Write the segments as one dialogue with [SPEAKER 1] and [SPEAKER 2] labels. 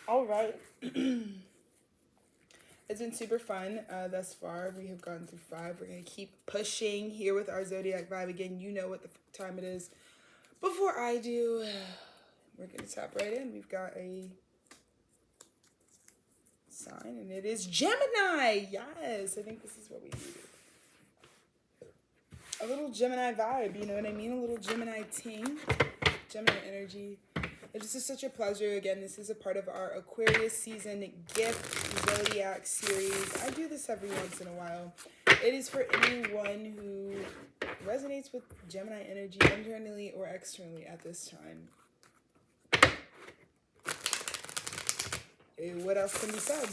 [SPEAKER 1] All right. It's been super fun thus far. We have gone through five. We're going to keep pushing here with our zodiac vibe. Again, you know what the time it is. Before I do, we're going to tap right in. We've got a sign, and it is Gemini. Yes, I think this is what we need. A little Gemini vibe, you know what I mean? A little Gemini ting, Gemini energy. This is such a pleasure. Again, this is a part of our Aquarius season gift zodiac series. I do this every once in a while. It is for anyone who resonates with Gemini energy internally or externally at this time. What else can be said?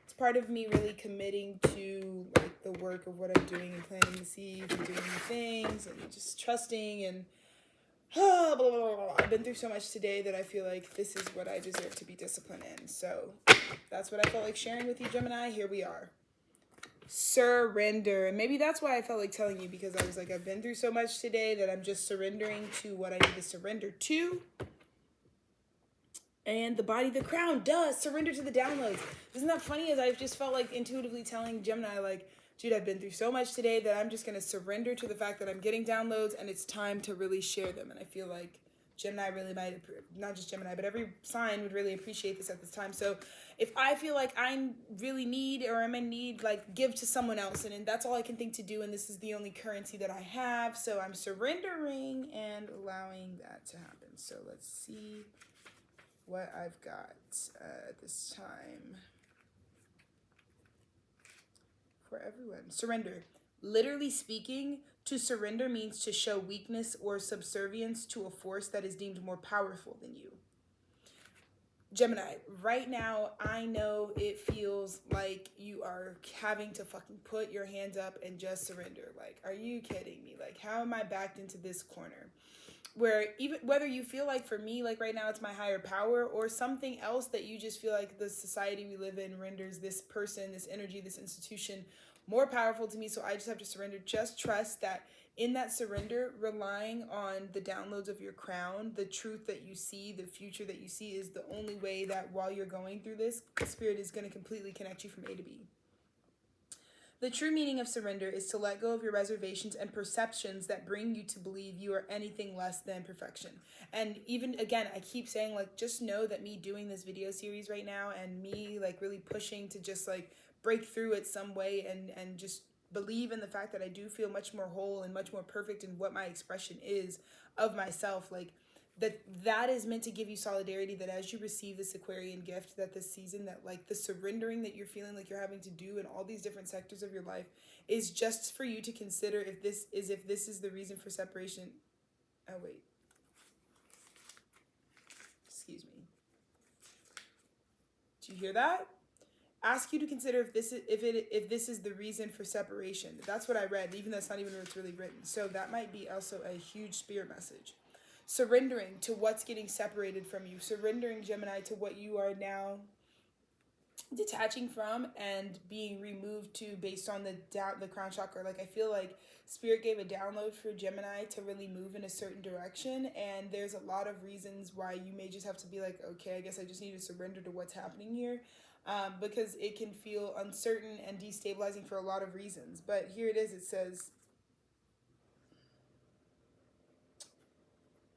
[SPEAKER 1] It's part of me really committing to like the work of what I'm doing and planting the seeds and doing the things and just trusting and blah, blah, blah, blah. I've been through so much today that I feel like this is what I deserve to be disciplined in. So that's what I felt like sharing with you, Gemini. Here we are. Surrender. And maybe that's why I felt like telling you, because I was like, I've been through so much today that I'm just surrendering to what I need to surrender to. And the body, the crown, does surrender to the downloads. Isn't that funny? As I've just felt like intuitively telling Gemini, like, dude, I've been through so much today that I'm just going to surrender to the fact that I'm getting downloads and it's time to really share them. And I feel like Gemini really might, not just Gemini, but every sign would really appreciate this at this time. So if I feel like I really need or I'm in need, like give to someone else. And that's all I can think to do. And this is the only currency that I have. So I'm surrendering and allowing that to happen. So let's see what I've got at this time. For everyone. Surrender. Literally speaking, to surrender means to show weakness or subservience to a force that is deemed more powerful than you. Gemini, right now, I know it feels like you are having to fucking put your hands up and just surrender. Like, are you kidding me? Like, how am I backed into this corner? Where even whether you feel like, for me, like right now it's my higher power or something else that you just feel like the society we live in renders this person, this energy, this institution more powerful to me, so I just have to surrender. Just trust that in that surrender, relying on the downloads of your crown, the truth that you see, the future that you see, is the only way that while you're going through this, the spirit is going to completely connect you from A to B. The true meaning of surrender is to let go of your reservations and perceptions that bring you to believe you are anything less than perfection. And even, again, I keep saying, like, just know that me doing this video series right now and me, like, really pushing to just, like, break through it some way and just believe in the fact that I do feel much more whole and much more perfect in what my expression is of myself, like, that is meant to give you solidarity that as you receive this Aquarian gift, that this season, that like the surrendering that you're feeling like you're having to do in all these different sectors of your life is just for you to consider if this is the reason for separation. Oh wait, excuse me, do you hear that? Ask you to consider if this is the reason for separation. That's what I read, even though it's not even what's really written. So that might be also a huge spirit message. Surrendering to what's getting separated from you. Surrendering, Gemini, to what you are now detaching from and being removed to based on the crown chakra. Like, I feel like spirit gave a download for Gemini to really move in a certain direction, and there's a lot of reasons why you may just have to be like, okay, I guess I just need to surrender to what's happening here, because it can feel uncertain and destabilizing for a lot of reasons. But here it is. It says,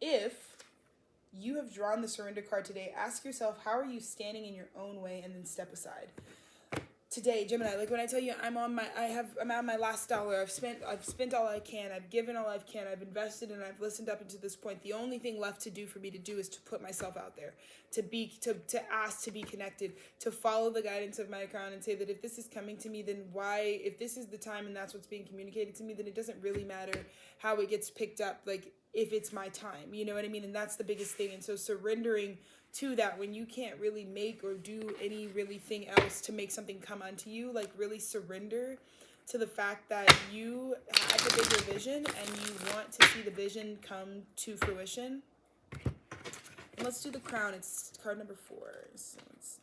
[SPEAKER 1] if you have drawn the surrender card today, ask yourself, how are you standing in your own way, and then step aside. Today, Gemini, like when I tell you I'm on my last dollar, I've spent all I can, I've given all I can, I've invested and I've listened up until this point. The only thing left to do for me to do is to put myself out there, to ask to be connected, to follow the guidance of my crown and say that if this is coming to me, then why, if this is the time and that's what's being communicated to me, then it doesn't really matter how it gets picked up, like if it's my time, you know what I mean? And that's the biggest thing. And so surrendering to that, when you can't really make or do any really thing else to make something come unto you, like really surrender to the fact that you have a bigger vision and you want to see the vision come to fruition. And let's do the crown. It's card number 4. So let's see.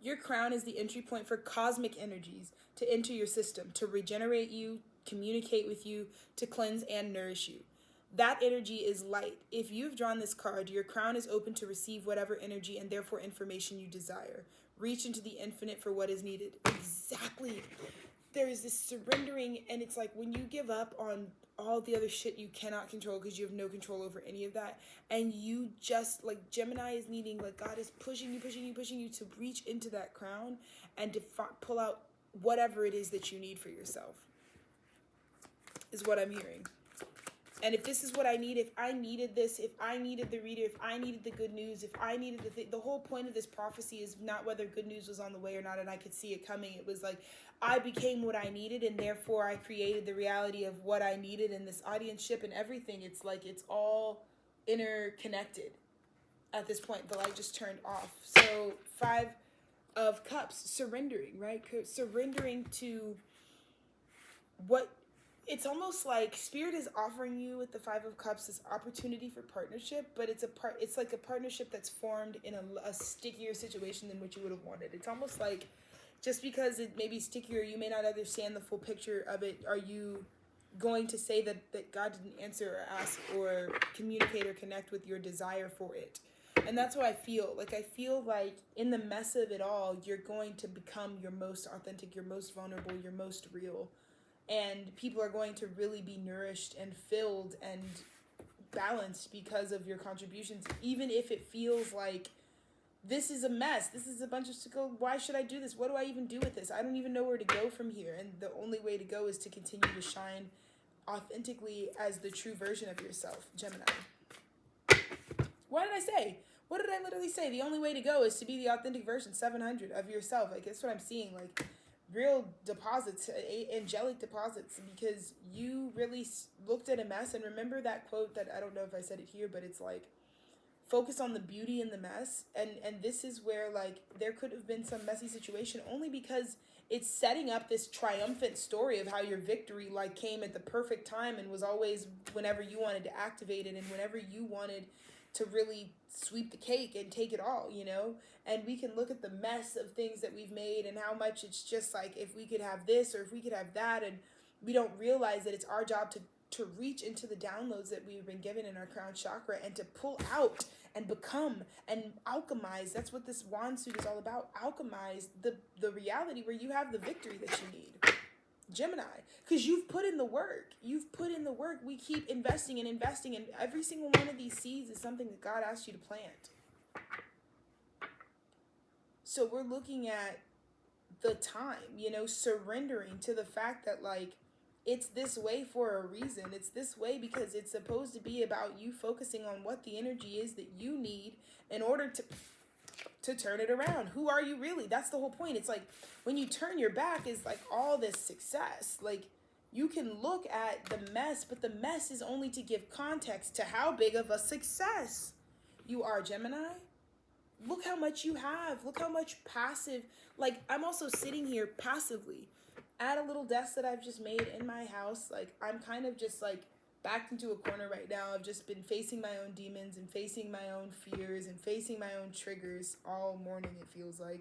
[SPEAKER 1] Your crown is the entry point for cosmic energies to enter your system, to regenerate you, communicate with you, to cleanse and nourish you. That energy is light. If you've drawn this card, your crown is open to receive whatever energy and therefore information you desire. Reach into the infinite for what is needed. Exactly. There is this surrendering, and it's like when you give up on all the other shit you cannot control because you have no control over any of that, and you just, like, Gemini is needing, like, God is pushing you to reach into that crown and to pull out whatever it is that you need for yourself, is what I'm hearing. And if this is what I need, if I needed this, if I needed the reader, if I needed the good news, if I needed the whole point of this prophecy is not whether good news was on the way or not, and I could see it coming. It was like, I became what I needed, and therefore I created the reality of what I needed, and this audience-ship and everything. It's like, it's all interconnected at this point. The light just turned off. So 5 of Cups, surrendering, right? Surrendering to what... It's almost like Spirit is offering you with the 5 of Cups this opportunity for partnership, but it's like a partnership that's formed in a stickier situation than what you would have wanted. It's almost like just because it may be stickier, you may not understand the full picture of it. Are you going to say that God didn't answer or ask or communicate or connect with your desire for it? And that's what I feel. Like, I feel like in the mess of it all, you're going to become your most authentic, your most vulnerable, your most real. And people are going to really be nourished and filled and balanced because of your contributions, even if it feels like this is a mess. This is a bunch of stuff. Why should I do this? What do I even do with this? I don't even know where to go from here. And the only way to go is to continue to shine authentically as the true version of yourself, Gemini. What did I say? What did I literally say? The only way to go is to be the authentic version, 700, of yourself. Like, that's what I'm seeing. Like, real deposits, angelic deposits, because you really looked at a mess. And remember that quote that, I don't know if I said it here, but it's like, focus on the beauty in the mess. And this is where, like, there could have been some messy situation only because it's setting up this triumphant story of how your victory, like, came at the perfect time and was always whenever you wanted to activate it and whenever you wanted to really sweep the cake and take it all, you know? And we can look at the mess of things that we've made and how much it's just like, if we could have this or if we could have that, and we don't realize that it's our job to reach into the downloads that we've been given in our crown chakra and to pull out and become and alchemize. That's what this wand suit is all about. Alchemize the reality where you have the victory that you need, Gemini, because you've put in the work. You've put in the work. We keep investing, and every single one of these seeds is something that God asked you to plant. So we're looking at the time, you know, surrendering to the fact that, like, it's this way for a reason. It's this way because it's supposed to be about you focusing on what the energy is that you need in order to turn it around. Who are you really? That's the whole point. It's like when you turn your back is like all this success. Like, you can look at the mess, but the mess is only to give context to how big of a success you are, Gemini. Look how much you have. Look how much passive. Like, I'm also sitting here passively at a little desk that I've just made in my house. Like, I'm kind of just like backed into a corner right now. I've just been facing my own demons and facing my own fears and facing my own triggers all morning, it feels like.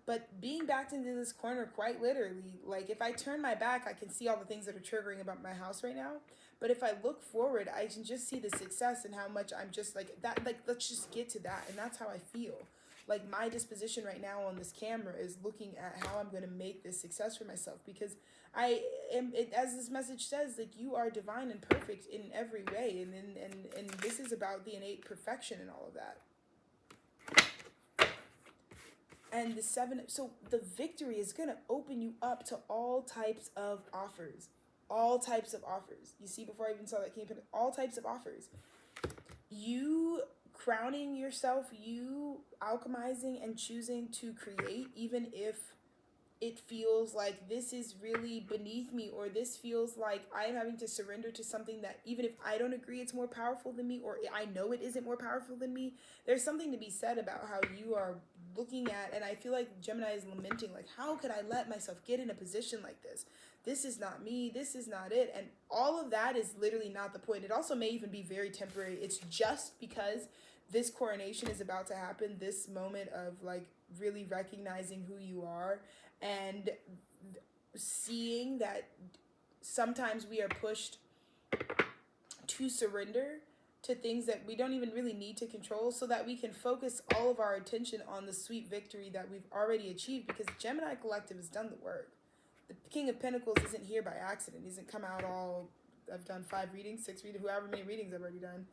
[SPEAKER 1] But being backed into this corner, quite literally, like, if I turn my back, I can see all the things that are triggering about my house right now. But if I look forward, I can just see the success and how much I'm just like that. Like, let's just get to that. And that's how I feel. Like, my disposition right now on this camera is looking at how I'm going to make this success for myself, because I am, as this message says, like, you are divine and perfect in every way. And this is about the innate perfection and all of that. And the 7, so the victory is going to open you up to all types of offers. All types of offers. You see, before I even saw that came in, all types of offers. You crowning yourself, you alchemizing and choosing to create, even if it feels like this is really beneath me, or this feels like I'm having to surrender to something that, even if I don't agree it's more powerful than me, or I know it isn't more powerful than me, there's something to be said about how you are looking at, and I feel like Gemini is lamenting, like, how could I let myself get in a position like this? This is not me. This is not it. And all of that is literally not the point. It also may even be very temporary. It's just because this coronation is about to happen, this moment of like really recognizing who you are and seeing that sometimes we are pushed to surrender to things that we don't even really need to control, so that we can focus all of our attention on the sweet victory that we've already achieved, because the Gemini collective has done the work. The King of Pentacles isn't here by accident. He hasn't come out all, I've done 5 readings, 6 readings, however many readings I've already done,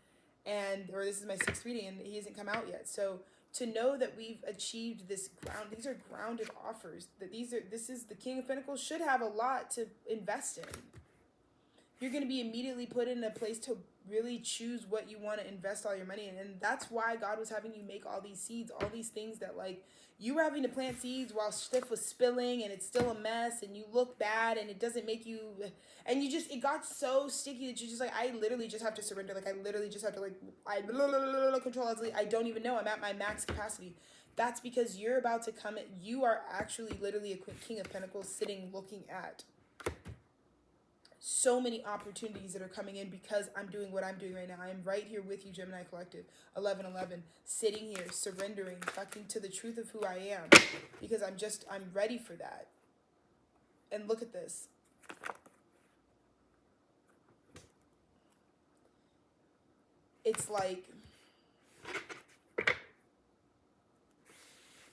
[SPEAKER 1] or this is my 6th reading, and he hasn't come out yet. So to know that we've achieved this ground, these are grounded offers, that this is the King of Pentacles should have a lot to invest in. You're going to be immediately put in a place to really choose what you want to invest all your money in. And that's why God was having you make all these seeds, all these things that like you were having to plant seeds while stuff was spilling and it's still a mess and you look bad and it doesn't make you, and it got so sticky that you just like, I literally just have to surrender. Like I literally just have to control. I don't even know. I'm at my max capacity. That's because you're about to come. You are actually literally a King of Pentacles sitting looking at so many opportunities that are coming in because I'm doing what I'm doing right now. I am right here with you, Gemini Collective, 1111, sitting here, surrendering, fucking to the truth of who I am, because I'm ready for that. And look at this. It's like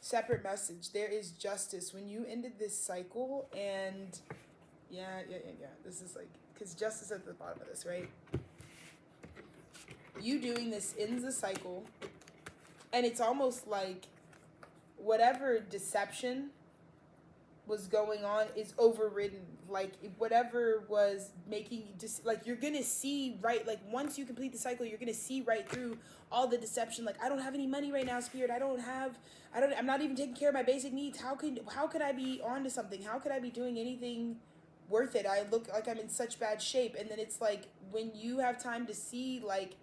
[SPEAKER 1] separate message. There is justice. When you ended this cycle and yeah. This is like, because justice at the bottom of this, right? You doing this ends the cycle, and it's almost like whatever deception was going on is overridden. Like whatever was making you just like, you're gonna see right, like once you complete the cycle, you're gonna see right through all the deception. Like, I don't have any money right now, Spirit. I'm not even taking care of my basic needs. How could I be onto something? How could I be doing anything worth it? I look like I'm in such bad shape. And then it's like, when you have time to see, like,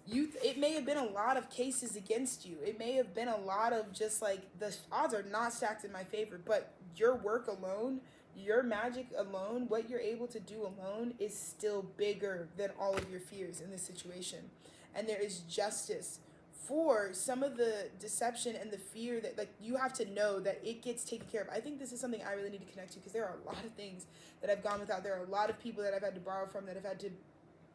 [SPEAKER 1] it may have been a lot of cases against you. It may have been a lot of just like, the odds are not stacked in my favor, but your work alone, your magic alone, what you're able to do alone is still bigger than all of your fears in this situation. And there is justice for some of the deception and the fear that, like, you have to know that it gets taken care of. I think this is something I really need to connect to, because there are a lot of things that I've gone without. There are a lot of people that I've had to borrow from, that I've had to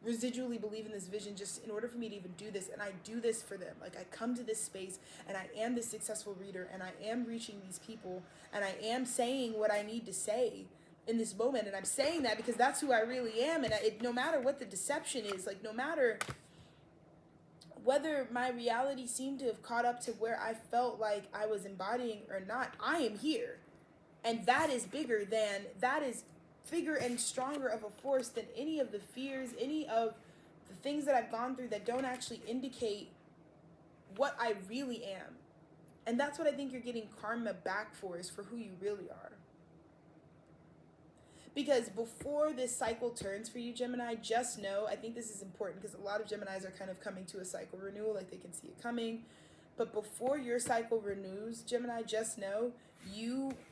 [SPEAKER 1] residually believe in this vision just in order for me to even do this. And I do this for them. Like, I come to this space and I am this successful reader and I am reaching these people and I am saying what I need to say in this moment. And I'm saying that because that's who I really am. And no matter what the deception is, like, no matter whether my reality seemed to have caught up to where I felt like I was embodying or not, I am here. And that is bigger and stronger of a force than any of the fears, any of the things that I've gone through that don't actually indicate what I really am. And that's what I think you're getting karma back for, is for who you really are. Because before this cycle turns for you, Gemini, just know, I think this is important because a lot of Geminis are kind of coming to a cycle renewal, like they can see it coming. But before your cycle renews, Gemini, just know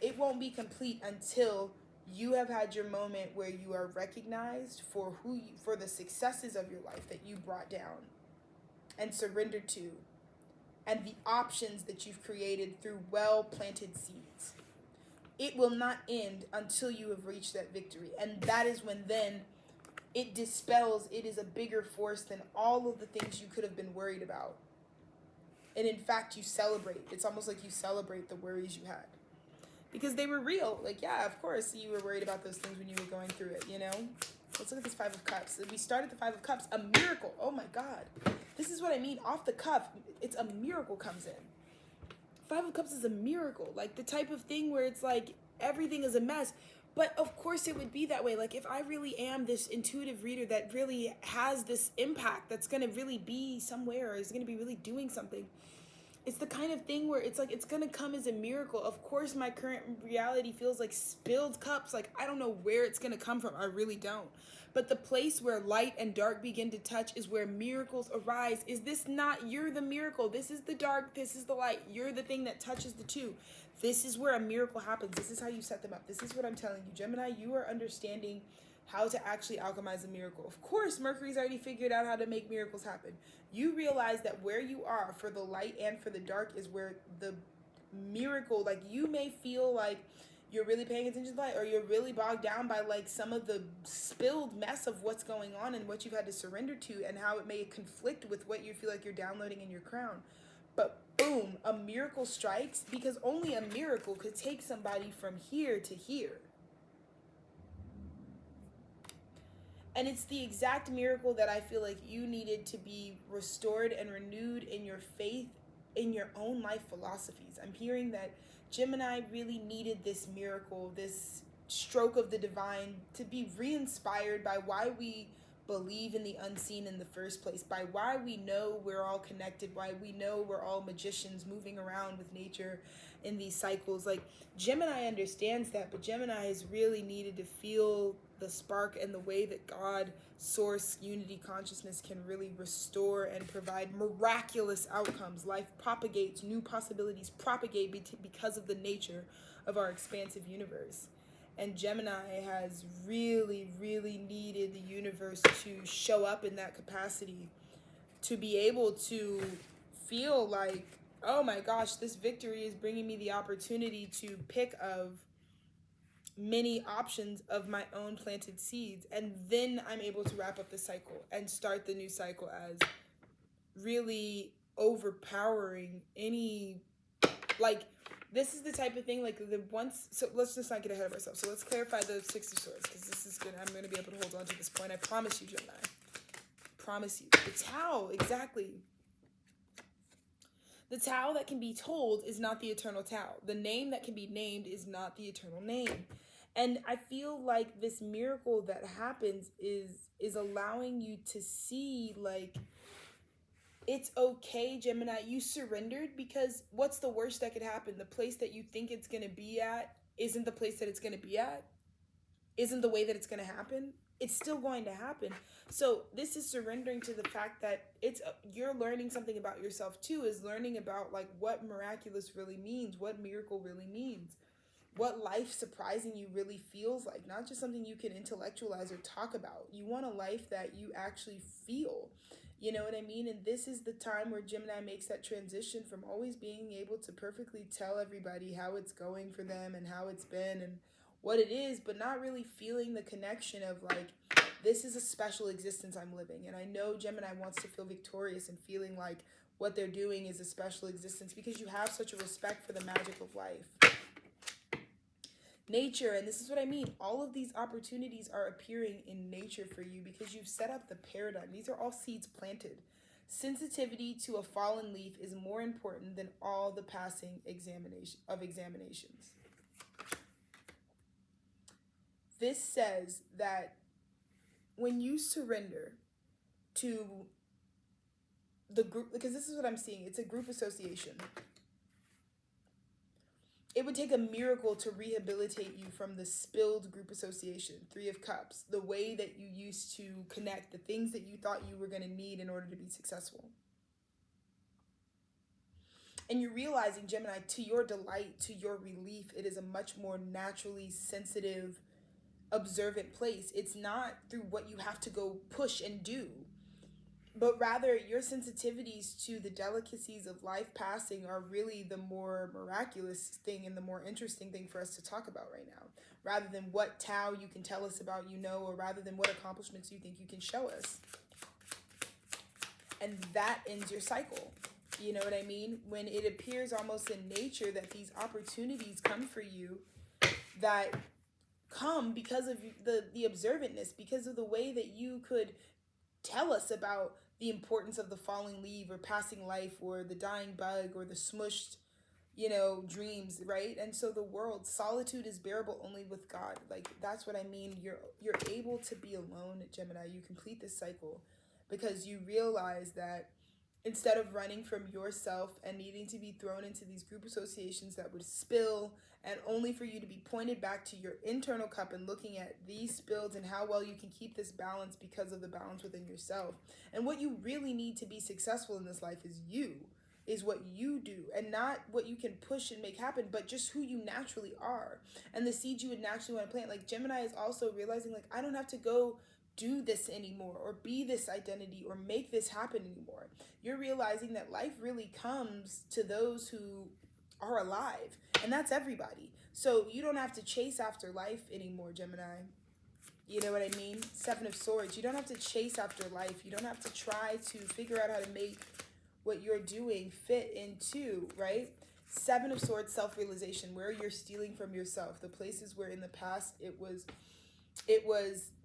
[SPEAKER 1] it won't be complete until you have had your moment where you are recognized for for the successes of your life that you brought down and surrendered to, and the options that you've created through well-planted seeds. It will not end until you have reached that victory. And that is when then it dispels, it is a bigger force than all of the things you could have been worried about. And in fact, you celebrate. It's almost like you celebrate the worries you had, because they were real. Like, yeah, of course you were worried about those things when you were going through it, you know? Let's look at this 5 of Cups. We started the 5 of Cups, a miracle. Oh my God. This is what I mean. Off the cuff, it's a miracle comes in. 5 of Cups is a miracle. Like, the type of thing where it's like everything is a mess. But of course it would be that way. Like, if I really am this intuitive reader that really has this impact, that's going to really be somewhere, or is going to be really doing something, it's the kind of thing where it's like, it's going to come as a miracle. Of course, my current reality feels like spilled cups. Like, I don't know where it's going to come from. I really don't. But the place where light and dark begin to touch is where miracles arise. Is this not, you're the miracle. This is the dark. This is the light. You're the thing that touches the two. This is where a miracle happens. This is how you set them up. This is what I'm telling you, Gemini. You are understanding how to actually alchemize a miracle. Of course, Mercury's already figured out how to make miracles happen. You realize that where you are for the light and for the dark is where the miracle, like you may feel like you're really paying attention to light, or you're really bogged down by like some of the spilled mess of what's going on and what you've had to surrender to, and how it may conflict with what you feel like you're downloading in your crown. But boom, a miracle strikes, because only a miracle could take somebody from here to here. And it's the exact miracle that I feel like you needed to be restored and renewed in your faith, in your own life philosophies. I'm hearing that Gemini really needed this miracle, this stroke of the divine, to be re-inspired by why we believe in the unseen in the first place, by why we know we're all connected, why we know we're all magicians moving around with nature in these cycles. Like, Gemini understands that, but Gemini has really needed to feel the spark and the way that God, source, unity, consciousness can really restore and provide miraculous outcomes. Life propagates, new possibilities propagate because of the nature of our expansive universe. And Gemini has really, really needed the universe to show up in that capacity, to be able to feel like, oh my gosh, this victory is bringing me the opportunity to pick of many options of my own planted seeds. And then I'm able to wrap up the cycle and start the new cycle as really overpowering any, like, this is the type of thing, like, the once, so let's just not get ahead of ourselves. So let's clarify the Six of Swords, because this is good. I'm going to be able to hold on to this point. I promise you, Gemini. Promise you. The Tao, exactly. The Tao that can be told is not the eternal Tao. The name that can be named is not the eternal name. And I feel like this miracle that happens is allowing you to see, like, it's okay, Gemini. You surrendered, because what's the worst that could happen? The place that you think it's going to be at isn't the place that it's going to be at, isn't the way that it's going to happen. It's still going to happen. So this is surrendering to the fact that you're learning something about yourself too, is learning about like what miraculous really means, what miracle really means, what life surprising you really feels like, not just something you can intellectualize or talk about. You want a life that you actually feel. You know what I mean? And this is the time where Gemini makes that transition from always being able to perfectly tell everybody how it's going for them and how it's been and what it is, but not really feeling the connection of like, this is a special existence I'm living. And I know Gemini wants to feel victorious and feeling like what they're doing is a special existence, because you have such a respect for the magic of life. Nature, and this is what I mean, all of these opportunities are appearing in nature for you because you've set up the paradigm. These are all seeds planted. Sensitivity to a fallen leaf is more important than all the passing examinations. This says that when you surrender to the group, because this is what I'm seeing, it's a group association. It would take a miracle to rehabilitate you from the spilled group association, Three of Cups, the way that you used to connect, the things that you thought you were going to need in order to be successful. And you're realizing, Gemini, to your delight, to your relief, it is a much more naturally sensitive, observant place. It's not through what you have to go push and do, but rather your sensitivities to the delicacies of life passing are really the more miraculous thing and the more interesting thing for us to talk about right now, rather than what Tao you can tell us about, or rather than what accomplishments you think you can show us. And that ends your cycle. You know what I mean? When it appears almost in nature that these opportunities come for you, that come because of the observantness, because of the way that you could tell us about the importance of the falling leaf or passing life or the dying bug or the smushed, dreams, right? And so the world, solitude is bearable only with God. Like, that's what I mean. You're able to be alone, Gemini. You complete this cycle because you realize that instead of running from yourself and needing to be thrown into these group associations that would spill, and only for you to be pointed back to your internal cup and looking at these spills and how well you can keep this balance because of the balance within yourself. And what you really need to be successful in this life is you. is what you do, and not what you can push and make happen, but just who you naturally are and the seeds you would naturally want to plant. Like Gemini is also realizing, like, I don't have to go do this anymore or be this identity or make this happen anymore. You're realizing that life really comes to those who are alive, and that's everybody. So you don't have to chase after life anymore, Gemini. You know what I mean? Seven of Swords. You don't have to chase after life. You don't have to try to figure out how to make what you're doing fit into, right? Seven of Swords, self-realization, where you're stealing from yourself. The places where in the past it was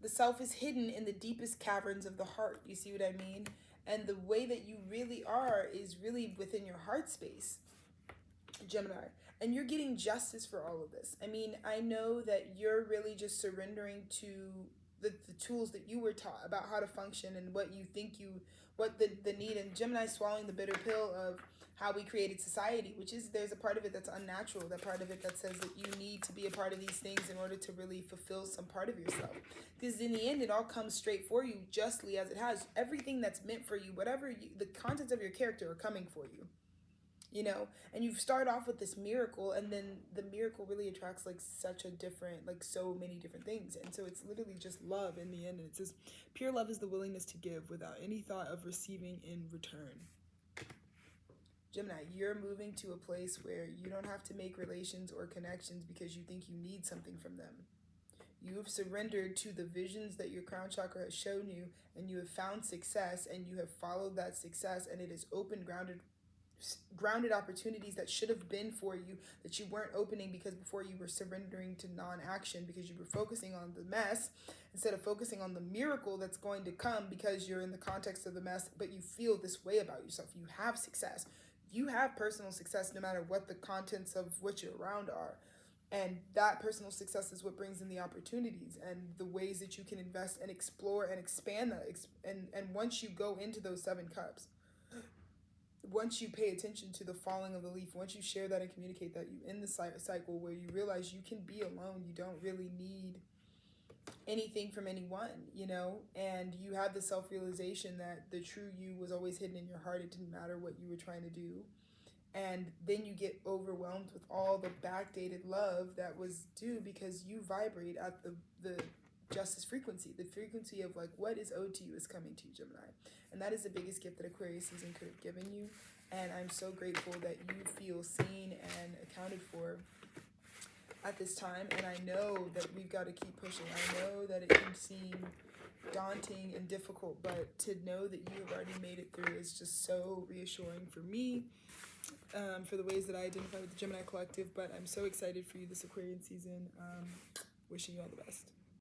[SPEAKER 1] the self is hidden in the deepest caverns of the heart. You see what I mean? And the way that you really are is really within your heart space, Gemini. And you're getting justice for all of this. I mean, I know that you're really just surrendering to the tools that you were taught about how to function and what you think what the need. And Gemini swallowing the bitter pill of how we created society, which is, there's a part of it that's unnatural, that part of it that says that you need to be a part of these things in order to really fulfill some part of yourself. Because in the end, it all comes straight for you, justly as it has. Everything that's meant for you, the contents of your character are coming for you. You know, and you start off with this miracle, and then the miracle really attracts like such a different, like so many different things. And so it's literally just love in the end. And it says, pure love is the willingness to give without any thought of receiving in return. Gemini, you're moving to a place where you don't have to make relations or connections because you think you need something from them. You have surrendered to the visions that your crown chakra has shown you, and you have found success, and you have followed that success, and it is open, grounded opportunities that should have been for you that you weren't opening because before you were surrendering to non-action because you were focusing on the mess instead of focusing on the miracle that's going to come because you're in the context of the mess, but you feel this way about yourself. You have success. You have personal success no matter what the contents of what you're around are. And that personal success is what brings in the opportunities and the ways that you can invest and explore and expand that. And once you go into those 7 cups, once you pay attention to the falling of the leaf, once you share that and communicate that, you end the cycle where you realize you can be alone. You don't really need anything from anyone, you know, and you have the self-realization that the true you was always hidden in your heart. It didn't matter what you were trying to do. And then you get overwhelmed with all the backdated love that was due because you vibrate at the justice frequency. The frequency of like what is owed to you is coming to you, Gemini. And that is the biggest gift that Aquarius season could have given you. And I'm so grateful that you feel seen and accounted for at this time. And I know that we've got to keep pushing. I know that it can seem daunting and difficult, but to know that you have already made it through is just so reassuring for me, for the ways that I identify with the Gemini collective. But I'm so excited for you this Aquarian season. Wishing you all the best.